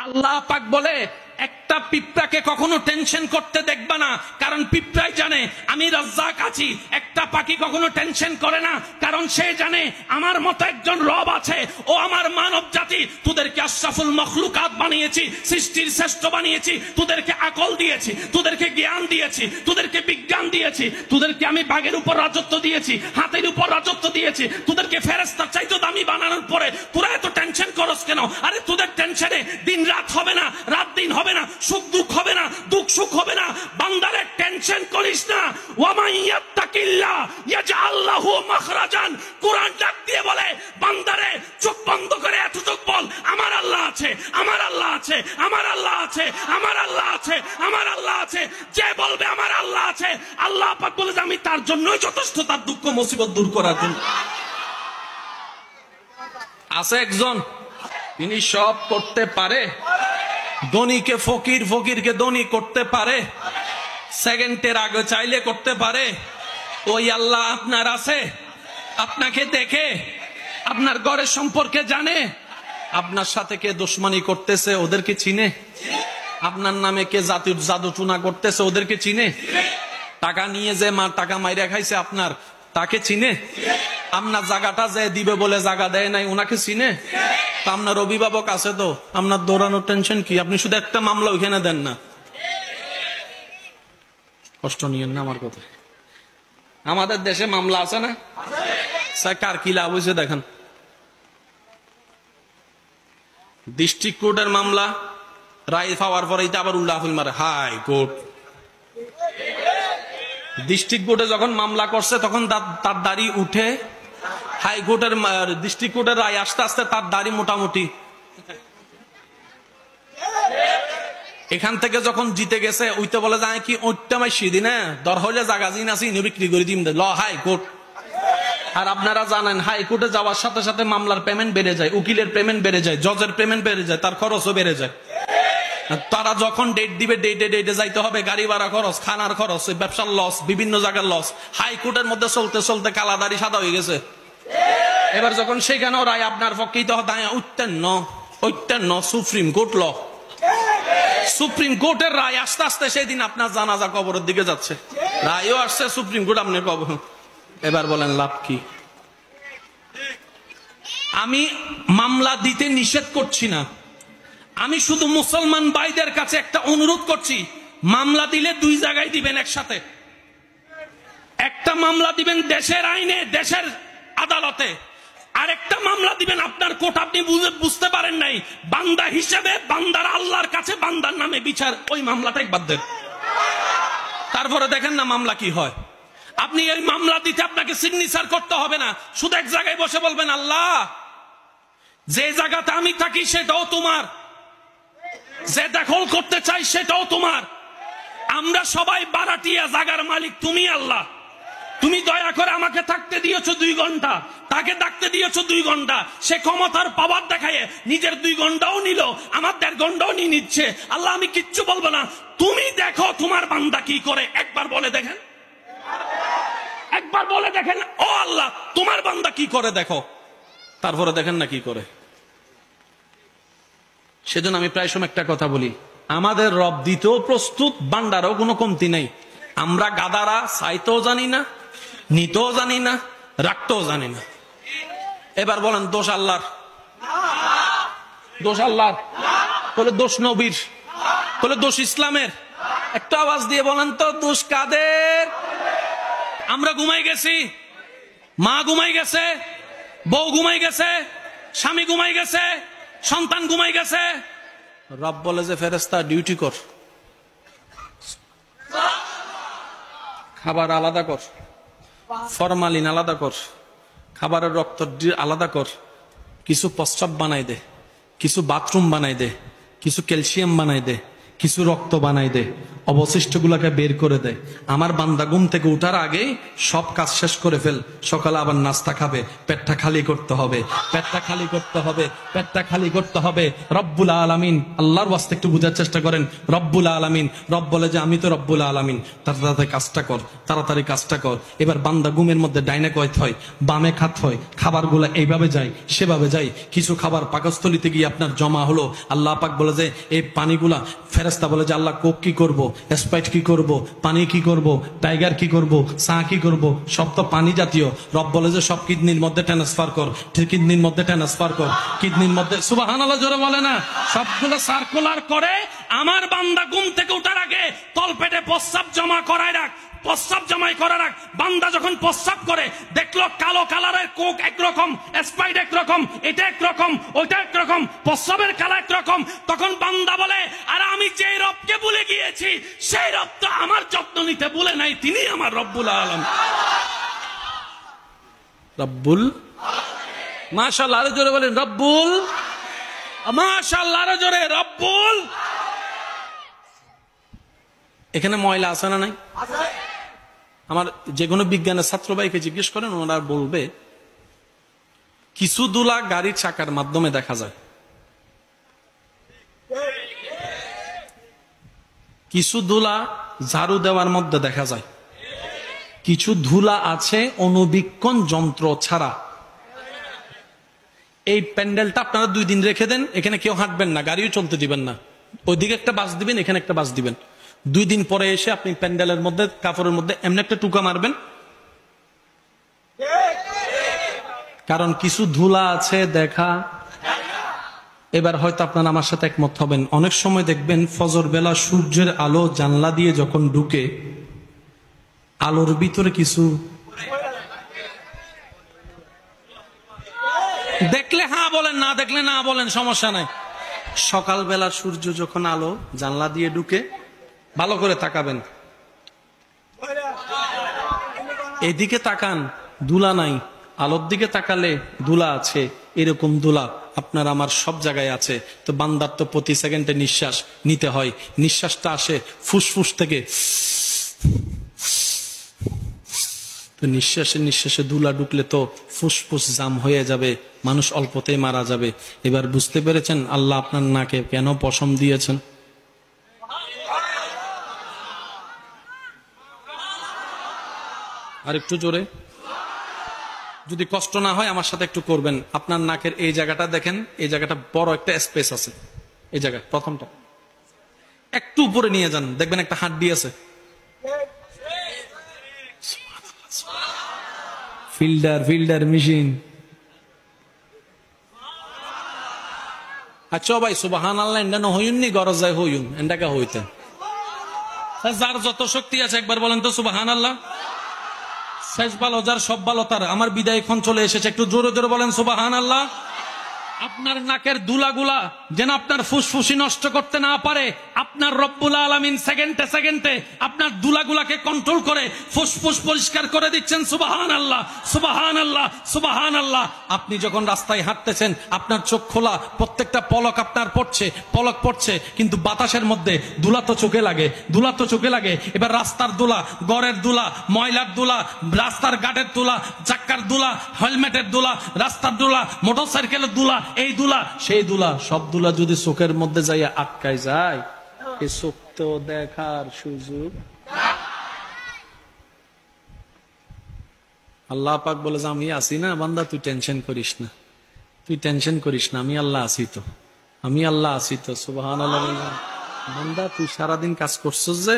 আল্লাহ পাক বলে একটা পিঁপড়াকে কখনো টেনশন করতে দেখবা না, কারণ পিঁপড়াই জানে আমি রাজ্জাক আছি। একটা পাখি কখনো টেনশন করে না, কারণ সে জানে আমার মতো একজন রব আছে। ও আমার মানব জাতি, তোদেরকে আশরাফুল মখলুকাত বানিয়েছি, সৃষ্টির শ্রেষ্ঠ বানিয়েছি, তোদেরকে আকল দিয়েছি, তোদেরকে জ্ঞান দিয়েছি, তোদেরকে বিজ্ঞান দিয়েছি, তোদেরকে আমি বাঘের উপর রাজত্ব দিয়েছি, হাতের উপর রাজত্ব দিয়েছি, তোদেরকে ফেরেশতার চাইতে দামি বানানোর পরে তোরা এত টেনশন করস কেন? আরে তোদের টেনশনে দিন রাত হবে না, রাত দিন হবে না, সুখ দুঃখ হবে না, দুঃখ সুখ হবে না। বান্দারে টেনশন করিস না। ওয়ামান ইয়াত্তাকিল্লাহ ইয়াজআল লাহু মাখরাজান। কুরআন ডাক দিয়ে বলে বান্দারে চোখ বন্ধ করে এতটুক বল, আমার আল্লাহ আছে, আমার আল্লাহ আছে, আমার আল্লাহ আছে, আমার আল্লাহ আছে, আমার আল্লাহ আছে। যে বলবে আমার আল্লাহ আছে, আল্লাহ পাক বলে যে আমি তার জন্যই যথেষ্ট, তার দুঃখ মুসিবত দূর করার জন্য। আছে একজন, তিনি সব করতে পারে। ধনীকে ফকির, ফকিরকে ধনী করতে পারে, সেকেন্ডের আগে চাইলে করতে পারে। ওই আল্লাহ আপনার আছে, আপনাকে দেখে, আপনার ঘরের সম্পর্কে জানে, আপনার সাথে কে দুশমনি করতেছে ওদেরকে চিনে, আপনার নামে কে জাদু টুনা করতেছে ওদেরকে চিনে, টাকা নিয়ে যে টাকা মাইরা খাইছে আপনার, তাকে চিনে, আপনার জায়গাটা যে দিবে বলে জায়গা দেয় নাই ওনাকে চিনে। আপনার অভিভাবক আছে তো, আপনার দৌড়ানোর টেনশন কি? আপনি শুধু একটা মামলা ওইখানে দেন না, কষ্ট নিয়েন না আমার কথা। আমাদের দেশে মামলা আছে না, কার কি লাভ হয়েছে দেখেন। ডিস্ট্রিক্ট কোর্টের মামলা রায় পাওয়ার পরে আবার উল্লাফুল মারে হাই কোর্ট। ডিস্ট্রিক্ট কোর্টে যখন মামলা করছে তখন তার দাড়ি উঠে, হাইকোর্টের ডিস্ট্রিক্ট কোর্টের রায় আসতে আসতে তার দাড়ি মোটামুটি। এখান থেকে যখন জিতে গেছে ওইতে বলে যায় কি ওইটা মাই সেদিনে দর হইলে জায়গা জিন আছে বিক্রি করে দিম ল হাইকোর্ট। আর আপনারা জানেন হাইকোর্টে যাওয়ার সাথে সাথে মামলার পেমেন্ট বেড়ে যায়, উকিলের পেমেন্ট বেড়ে যায়, জজের পেমেন্ট বেড়ে যায়, তার খরচও বেড়ে যায়। তারা যখন ডেট দিবে ডেটে যাইতে হবে, গাড়ি ভাড়া খরচ, খানার খরচ, ব্যবসার লস, বিভিন্ন জায়গার লস। হাইকোর্টের মধ্যে চলতে চলতে কালাদারি সাদা হয়ে গেছে। এবার যখন সেখানেও রায় আপনার পক্ষেই তো উত্তীর্ণ সুপ্রিম কোর্ট ল, সুপ্রিম কোর্টের রায় আস্তে আস্তে সেই দিন আপনার জানাজা কবরের দিকে যাচ্ছে। রায়ও আসছে সুপ্রিম কোর্ট, আপনার কবর। এবার বলেন লাভ কি? আমি মামলা দিতে নিষেধ করছি না, আমি শুধু মুসলমান ভাইদের কাছে একটা অনুরোধ করছি, মামলা দিলে দুই জায়গায় দিবেন একসাথে। একটা মামলা দিবেন দেশের আইনে, দেশের আদালতে, আর একটা মামলা দিবেন আপনার কোর্ট। আপনি বুঝতে পারেন নাই, বান্দা হিসেবে বান্দার আল্লাহর কাছে বান্দার নামে বিচার, ওই মামলাটা একবার দেন, তারপরে দেখেন না মামলা কি হয়। আপনি এই মামলা দিতে আপনাকে সিগনেচার করতে হবে না, শুধু এক জায়গায় বসে বলবেন আল্লাহ যে জায়গাতে আমি থাকি সেটাও তোমার, যে দখল করতে চাই সেটাও তোমার, আমরা সবাই বারাটিয়া, জায়গার মালিক তুমি আল্লাহ। তুমি দয়া করে আমাকে থাকতে দিয়েছো 2 ঘন্টা, তাকে ডাকতে দিয়েছো 2 ঘন্টা, সে ক্ষমতার পাওয়ার দেখায় নিজের 2 ঘন্টাও নিল, আমার 1.5 ঘন্টাও নিয়ে নিচ্ছে। আল্লাহ আমি কিচ্ছু বলবো না, তুমি দেখো তোমার বান্দা কি করে, একবার বলে দেখেন, একবার বলে দেখেন, ও আল্লাহ তোমার বান্দা কি করে দেখো, তারপরে দেখেন না কি করে। সেজন্য আমি প্রায় সময় একটা কথা বলি, আমাদের রব দিতেও প্রস্তুত, বান্দারও কোনো কমতি নেই। আমরা গাদারা চাইতেও জানি না, নিতেও জানি না, রাখতেও জানি না। এবার বলেন দোষ আল্লাহর? দোষ আল্লাহর? বলে দোষ নবীর? বলে দোষ ইসলামের? একটা আওয়াজ দিয়ে বলেন তো দোষ কাদের? আমরা ঘুমাই গেছি, মা ঘুমাই গেছে, বউ ঘুমাই গেছে, স্বামী ঘুমাই গেছে, সন্তান ঘুমাই গেছে, রব বলে যে ফেরেশতা ডিউটি কর, খাবার আলাদা কর, ফরমালিন আলাদা কর, খাবারের রক্ত আলাদা কর, কিছু প্রস্রাব বানাই দে, কিছু বাথরুম বানাই দে, কিছু ক্যালসিয়াম বানাই দে, কিছু রক্ত বানাই দে, অবশিষ্টগুলোকে বের করে দেয়। আমার বান্দা ঘুম থেকে উঠার আগে সব কাজ শেষ করে ফেল, সকালে আবার নাস্তা খাবে, পেটটা খালি করতে হবে, পেটটা খালি করতে হবে, পেটটা খালি করতে হবে। রব্বুল আলামিন, আল্লাহর ওয়াস্তে একটু বুঝার চেষ্টা করেন। রব্বুল আলামিন, রব বলে যে আমি তো রব্বুল আলামিন, তাড়াতাড়ি কাজটা কর, তাড়াতাড়ি কাজটা কর। এবার বান্দা ঘুমের মধ্যে ডাইনে কয়ত হয়, বামে খাত হয়, খাবারগুলো এইভাবে যায় সেভাবে যায়। কিছু খাবার পাকস্থলিতে গিয়ে আপনার জমা হলো, আল্লাহ পাক বলে যে এই পানিগুলা, ফেরেশতা বলে যে আল্লাহ কোক কি করব, স্প্রাইট কি করব, পানি কি করব, টাইগার কি করব, চা কি করব, সব তো পানি জাতীয়। রব বলে যে সব কিডনির মধ্যে ট্রান্সফার কর, কিডনির মধ্যে ট্রান্সফার কর, কিডনির মধ্যে। সুবহানাল্লাহ জোরে বলে না? সবগুলো সার্কুলার করে আমার বান্দা ঘুম থেকে ওঠার আগে তলপেটে প্রস্রাব জমা করায় রাখ, প্রস্রাব জমাই করে রাখ। বান্দা যখন প্রস্রাব করে দেখলো কালো কালারের কোক একরকম, স্প্রাইট একরকম, এটা একরকম, ওইটা একরকম, প্রস্রাবের কালার একরকম, তখন বান্দা বলে আর আমি যে রবকে ভুলে গিয়েছি সেই রব তো আমার যত্ন নিতে ভুলে নাই, তিনি আমার রব্বুল আলামিন। রব্বুল, মাশাআল্লাহ, আরো জোরে বলেন রব্বুল, মাশাআল্লাহ, আরো জোরে রব্বুল। এখানে ময়লা আছে না নাই? আমার যে কোনো বিজ্ঞানের ছাত্র ভাইকে জিজ্ঞেস করেন, ওনারা বলবে কিছু দুলা গাড়ির চাকার মাধ্যমে দেখা যায়, কিছু ধুলা ঝাড়ু দেওয়ার মধ্যে দেখা যায়, কিছু ধুলা আছে অনুবীক্ষণ যন্ত্র ছাড়া। এই প্যান্ডেলটা আপনারা 2 দিন রেখে দেন, এখানে কেউ হাঁটবেন না, গাড়িও চলতে দিবেন না, ওইদিকে একটা বাস দিবেন, এখানে একটা বাস দিবেন। 2 দিন পরে এসে আপনি প্যান্ডেলের মধ্যে, কাপড়ের মধ্যে এমনি একটা টুকা মারবেন, কারণ কিছু ধুলা আছে দেখা। এবার হয়তো আপনারা আমার সাথে একমত হবেন, অনেক সময় দেখবেন ফজর বেলা সূর্যের আলো জানলা দিয়ে যখন ঢুকে, আলোর ভিতরে কিছু দেখলে হ্যাঁ বলেন, না দেখলে না বলেন, সমস্যা নাই। সকালবেলা সূর্য যখন আলো জানলা দিয়ে ঢুকে, ভালো করে তাকাবেন, এদিকে তাকান, ধুলা নাই, আলোর দিকে তাকালে ধুলা আছে। এরকম ধুলা আপনার আমার সব জায়গায় আছে। তো বান্দার তো প্রতি সেকেন্ডে নিঃশ্বাস নিতে হয়, নিঃশ্বাসটা আসে ফুসফুস থেকে, তো নিঃশ্বাসে ধুলা ঢুকলে তো ফুসফুস জাম হয়ে যাবে, মানুষ অল্পতেই মারা যাবে। এবার বুঝতে পেরেছেন আল্লাহ আপনার নাকে কেন পশম দিয়েছেন? আর একটু জোরে, যদি কষ্ট না হয় আমার সাথে একটু করবেন। আপনার নাকের এই জায়গাটা দেখেন, এই জায়গাটা বড় একটা স্পেস আছে, এই জায়গা প্রথমটা একটু উপরে নিয়ে যান, দেখবেন একটা হাড্ডি আছে। Fielder machine. আচ্ছা ভাই সুবহানাল্লাহ, এন্ডা না হইউন নি, গরজ যায় হইউন, এন্ডাকে হইতে। যার যত শক্তি আছে একবার বলেন তো সুবহানাল্লাহ। শেষ ভালো যার, সব ভালো তার। আমার বিদায় ক্ষণ চলে এসেছে, একটু জোরে জোরে বলেন সুবহানাল্লাহ। আপনার নাকের দুলাগুলা যেন আপনার ফুসফুসি নষ্ট করতে না পারে, আপনার রব্বুল আলামিন সেকেন্ডে সেকেন্ডে আপনার দুলাগুলাকে কন্ট্রোল করে ফুসফুস পরিষ্কার করে দিচ্ছেন। সুবহানাল্লাহ, সুবহানাল্লাহ, সুবহানাল্লাহ। আপনি যখন রাস্তায় হাঁটতেছেন, আপনার চোখ খোলা, প্রত্যেকটা পলক আপনার পলক পড়ছে, কিন্তু বাতাসের মধ্যে দুলা তো চোখে লাগে, দুলা তো চোখে লাগে। এবার রাস্তার দুলা, গড়ের দুলা, ময়লার দুলা, রাস্তার গাটের দুলা, চাক্কার দুলা, হেলমেটের দুলা, রাস্তার দুলা, মোটর সাইকেলের দুলা, এই দুলা সেই দুলা, সব দুলা যদি চোখের মধ্যে যাইয়া আটকায় যায়, এই চোখ তো দেখার সুযোগ। আল্লাহ পাক বলে যে আমি আছি না বান্দা, তুই টেনশন করিস না, তুই টেনশন করিস না, আমি আল্লাহ আছি তো, আমি আল্লাহ আছি তো। সুবহানাল্লাহ। বান্দা তুই সারাদিন কাজ করছস, যে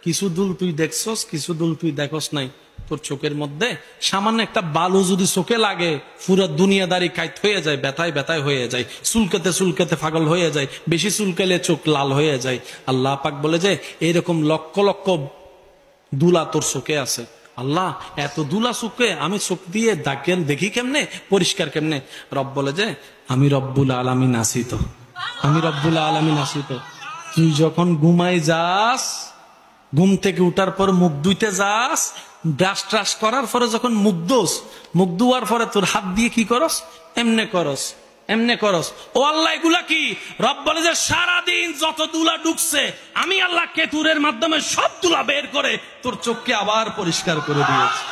কিছু দুল তুই দেখছস, কিছু দুল তুই দেখস নাই। তোর চোখের মধ্যে সামান্য একটা বালু যদি চোখে লাগে, পুরো দুনিয়াদারি কাইত হয়ে যায়, ব্যথায় ব্যথায় হয়ে যায়, চুলকাতে চুলকাতে পাগল হয়ে যায়, বেশি চুলকালে চোখ লাল হয়ে যায়। আল্লাহ পাক বলে যে এরকম লক্ষ লক্ষ দুলা তোর চোখে আছে। আল্লাহ এত দুলা চোখে আমি চোখ দিয়ে দেখি কেমনে, পরিষ্কার কেমনে? রব বলে যে আমি রব্বুল আলামিন আছি তো, আমি রব্বুল আলামিন আছি তো। তুই যখন ঘুমাই যাস, ঘুম থেকে উঠার পর মুখ ধুইতে যাস, ব্রাশ ট্রাশ করার পরে যখন মুখ ধোস, মুখ ধোয়ার পরে তোর হাত দিয়ে কি করস? এমনে করস, এমনে করস। ও আল্লাহ এগুলা কি? রব বলে যে সারাদিন যত দুলা ঢুকছে আমি আল্লাহ কেতুরের মাধ্যমে সব দুলা বের করে তোর চোখকে আবার পরিষ্কার করে দিয়েছি।